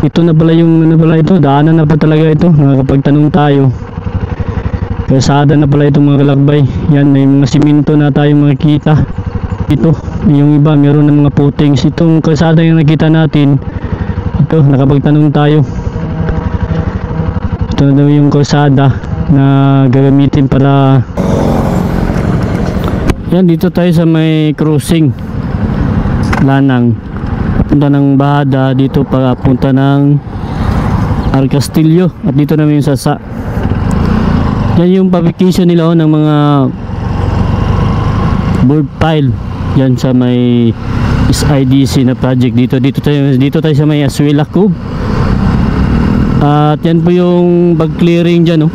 Ito na pala yung ito, daanan na pa talaga ito, nakakapagtanong tayo. Kalsada na pala ito mga kalakbay. Yan, may mga simento na tayo makikita. Ito, yung iba meron ng mga footings. Itong kalsada yung nakita natin, ito, nakapagtanong tayo. Ito na daw yung kalsada na gagamitin para... Yan, dito tayo sa may crossing Lanang, punta ng Bahada, dito para punta ng Arcastillo, at dito namin yung Sasa. Yan yung publication nila ng mga board file yan sa may SIDC na project. Dito tayo sa may Aswila Cove. At yan po yung bag clearing dyan,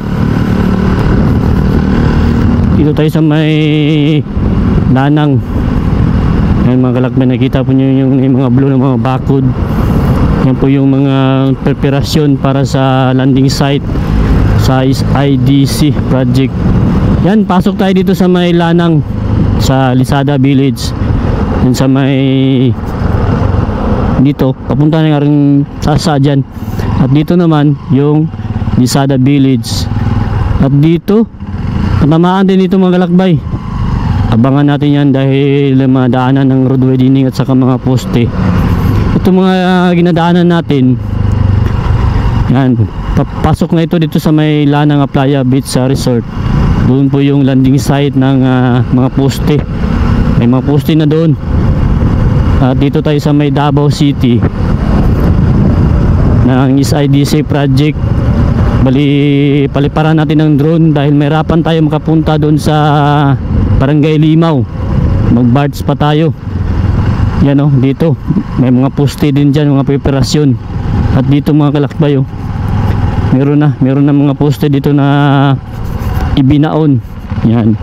dito tayo sa may Lanang. Yan mga kalakbay, nakita po nyo yung mga blue na mga bakod. Yan po yung mga preparasyon para sa landing site sa IDC project. Yan, pasok tayo dito sa may Lanang, sa Lisada Village. Yan sa may dito, papunta na nga rin Sasa dyan. At dito naman yung Lisada Village. At dito, patamaan din dito mga kalakbay. Abangan natin yan dahil madaanan ng road widening at saka mga poste. Ito mga ginadaanan natin. Yan, papasok na ito dito sa may Lanang Playa Beach Resort. Doon po yung landing site ng mga poste. May mga poste na doon. At dito tayo sa may Davao City ng SIDC project. Bali, paliparan natin ng drone dahil may hirapan tayo makapunta doon sa Barangay Limaw. Mag-barge pa tayo. Yan dito may mga poste din dyan, mga preparasyon. At dito mga kalakbay, meron na mga poste dito na ibinaon. Yan.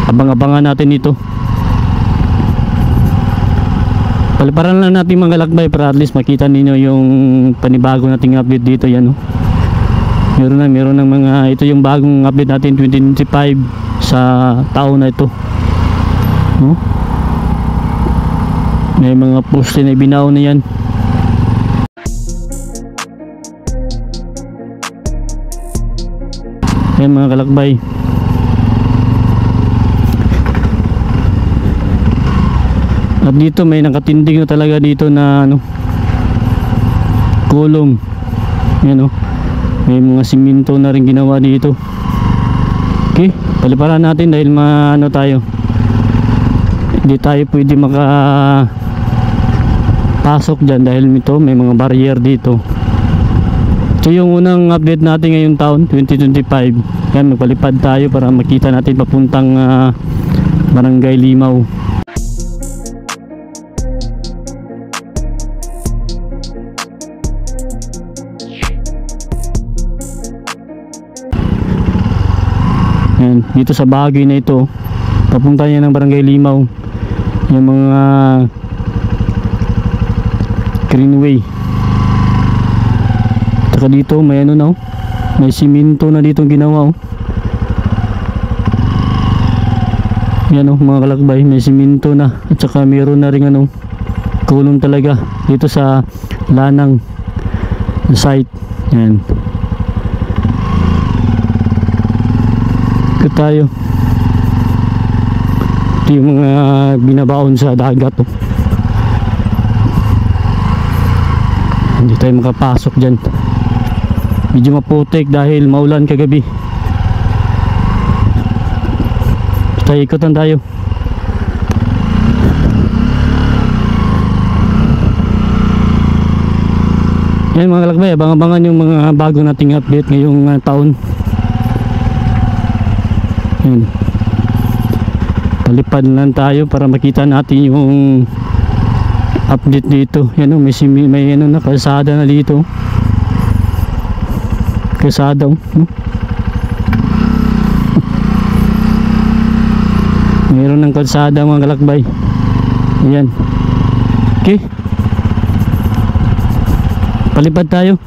Abang-abangan natin ito. Paliparan lang natin mga kalakbay para at least makita ninyo yung panibago nating update dito. Yan meron ng mga, ito yung bagong update natin 2025 sa taon na ito. May mga poste na ibinaw na yan. Yan mga kalakbay. At dito may nakatindig na talaga dito na kulong. Yan may mga simento na rin ginawa dito. Okay, paliparan natin dahil tayo. Hindi tayo pwede pasok dyan dahil ito may mga barrier dito. Ito yung unang update natin ngayong taon 2025. Yan, magpalipad tayo para makita natin papuntang Barangay Limaw. Yan, dito sa bahagi na ito papunta niya ng Barangay Limaw yung mga greenway. Saka dito may may simento na dito ginawa. Yan mga kalakbay, may simento na at saka mayroon na ring kulong talaga dito sa Lanang site. Yan, tayo. Ito yung mga binabaon sa dagat. Hindi tayo makapasok dyan, medyo maputik dahil maulan kagabi. Tayo ikutan tayo. Yan mga kalakbay, abang-abangan yung mga bago nating update ngayong taon. Yan. Palipad lang tayo para makita natin yung update dito. Yan o, may ano na, kalsada na dito. Kalsada o. Mayroon ng kalsada mga kalakbay. Ayan. Okay. Palipad tayo.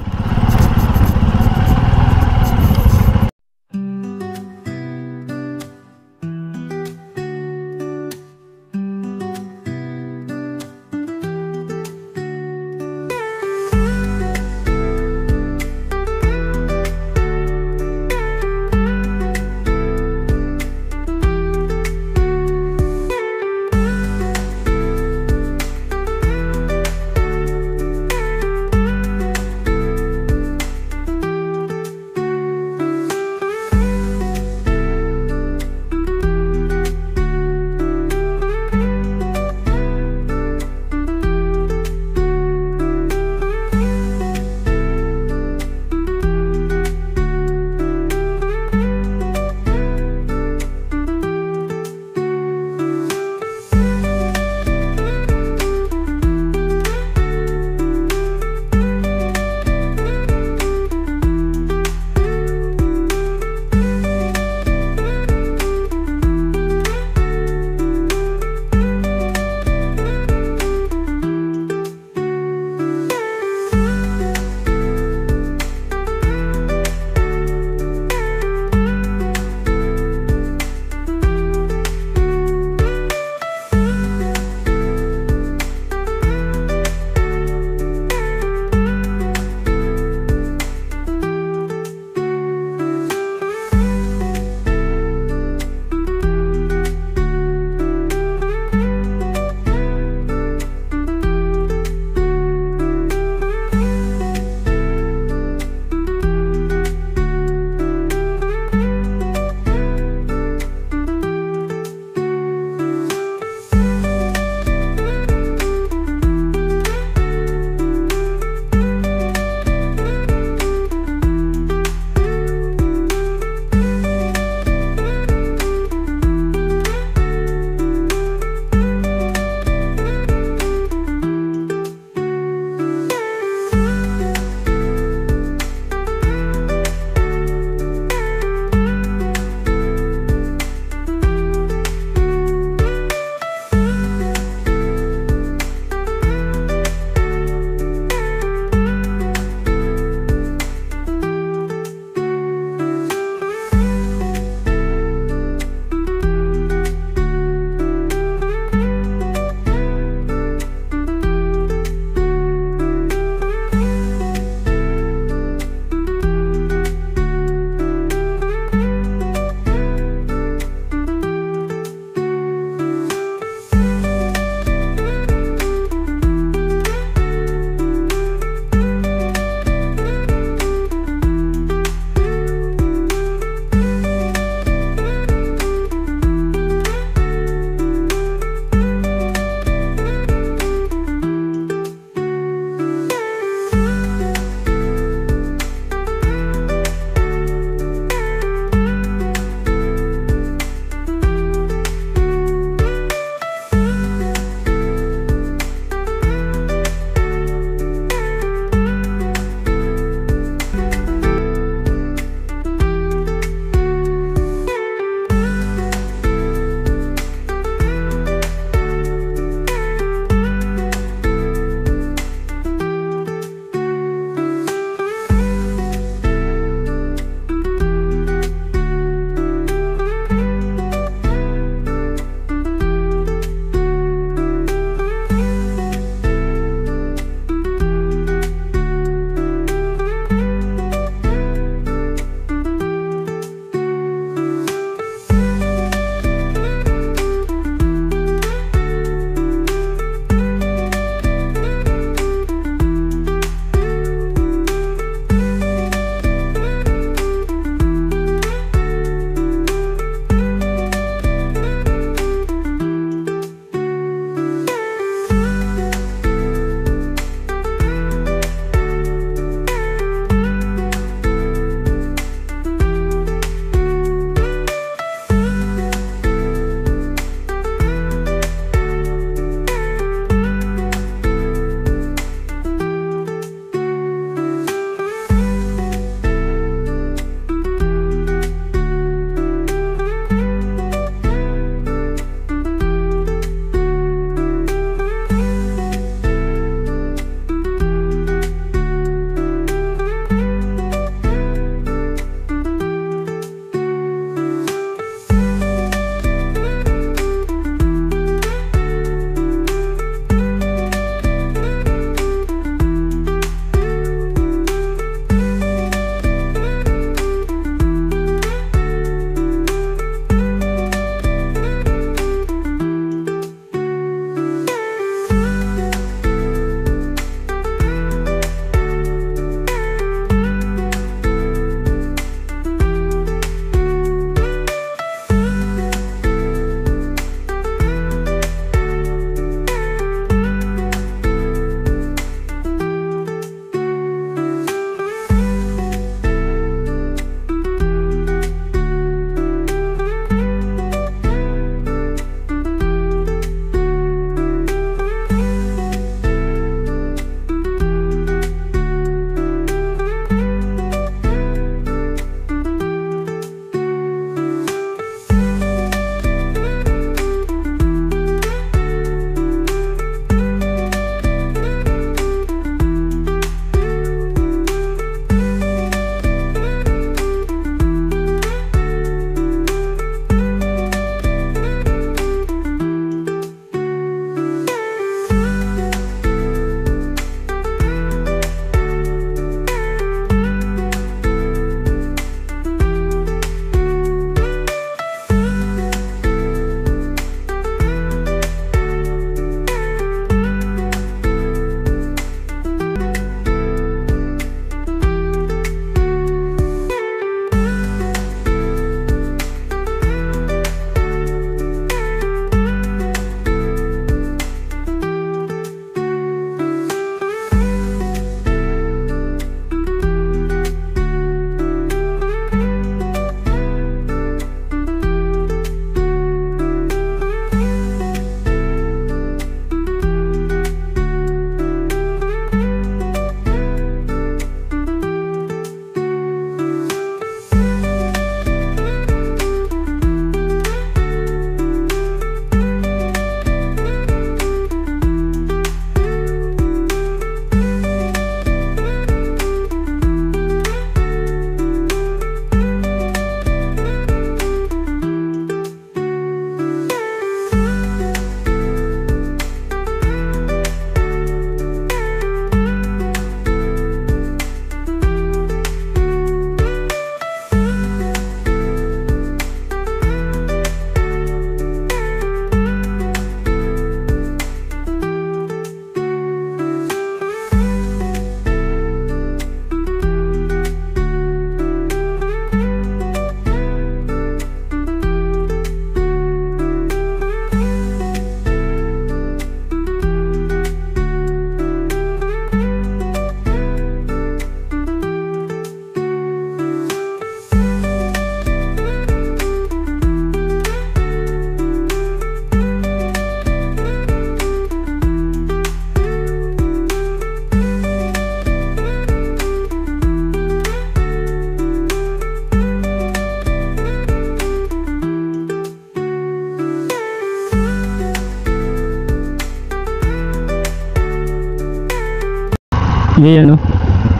Yan, no?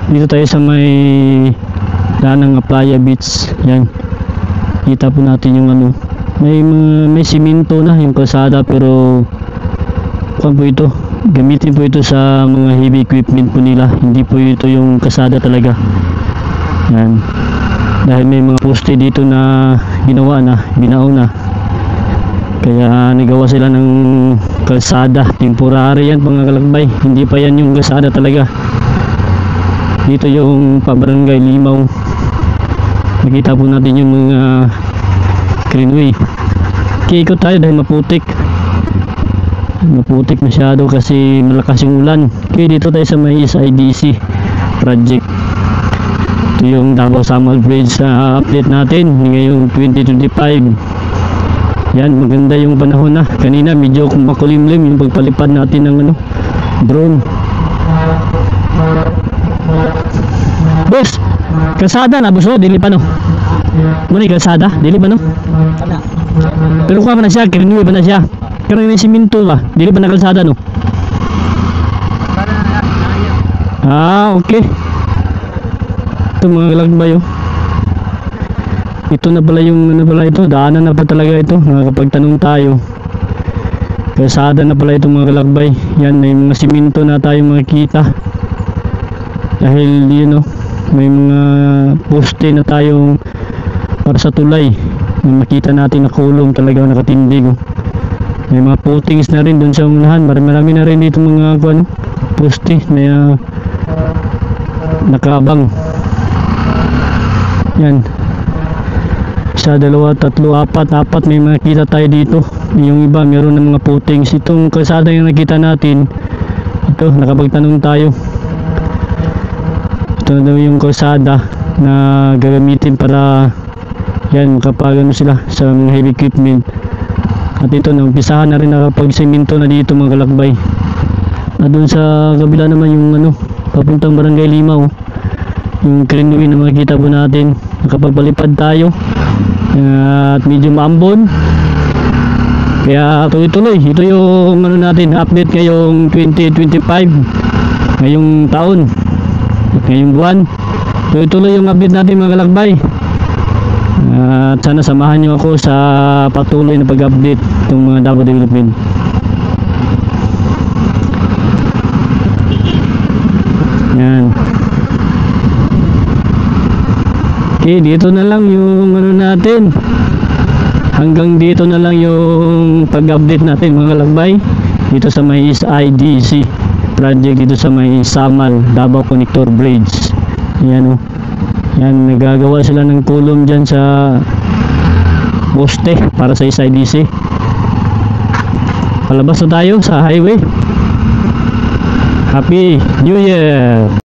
Dito tayo sa may Danang Playa Beach. Yan. Kita po natin yung ano. May simento na yung kalsada, pero kung po ito, gamitin po ito sa mga heavy equipment po nila. Hindi po ito yung kalsada talaga. Yan. Dahil may mga poste dito na ginawa na, binao na. Kaya nagawa sila ng kalsada. Temporary yan mga kalakbay. Hindi pa yan yung kalsada talaga. Dito yung pabarangay Limaw. Nakita po natin yung mga greenway. Kiikot tayo dahil maputik. Maputik masyado kasi malakas yung ulan. Kaya dito tayo sa may SIDC project. Ito yung Davao Samal Bridge na update natin ngayong 2025. Yan, maganda yung panahon na. Kanina medyo makulimlim yung pagpalipad natin ng ano, drone. Boss, kalsada na boss, dili pa no? Muna kalsada, dili pa no? Pero kuha pa na siya, kirinui pa na siya. Karang may siminto ba? Dili pa na kalsada no? Ah, okay. Ito mga kalakbay, oh. Ito na pala yung ano pala ito, daanan na pa talaga ito. Nakakapagtanong tayo. Kalsada na pala ito mga kalakbay. Yan, may mga siminto na tayo makikita. Dahil yun, oh, may mga poste na tayong para sa tulay. May makita natin na kulong talaga nakatindig, oh. May mga footings na rin doon sa unahan. Marami na rin dito mga ano, poste na nakaabang. Yan. Isa, dalawa, tatlo, apat may makita tayo dito. Yung iba meron ng mga footings. Itong kalsada yung nakita natin, ito nakapagtanong tayo. Ito na daw yung kalsada na gagamitin para yan makapag ano sila sa mga heavy equipment. At ito na umpisahan na rin nakapagsemento na dito mga kalakbay. At doon sa kabila naman yung ano papuntang Barangay Limaw, yung greenway na makikita po natin. Nakapagpalipad tayo at medyo maambon, kaya tuloy-tuloy. Ito yung ano natin, update ngayong 2025, ngayong taon at ngayong buwan. Tuloy-tuloy yung update natin mga kalakbay. At sana samahan nyo ako sa patuloy na pag-update itong mga Davao Development. Yan. Okay, dito na lang yung ano natin. Hanggang dito na lang yung pag-update natin mga kalakbay. Dito sa may SIDC project, dito sa may Samal Davao Connector Bridge. Yan, oh. Yan, nagagawa sila ng kulong dyan sa poste para sa SIDC. Palabas na tayo sa highway. Happy New Year!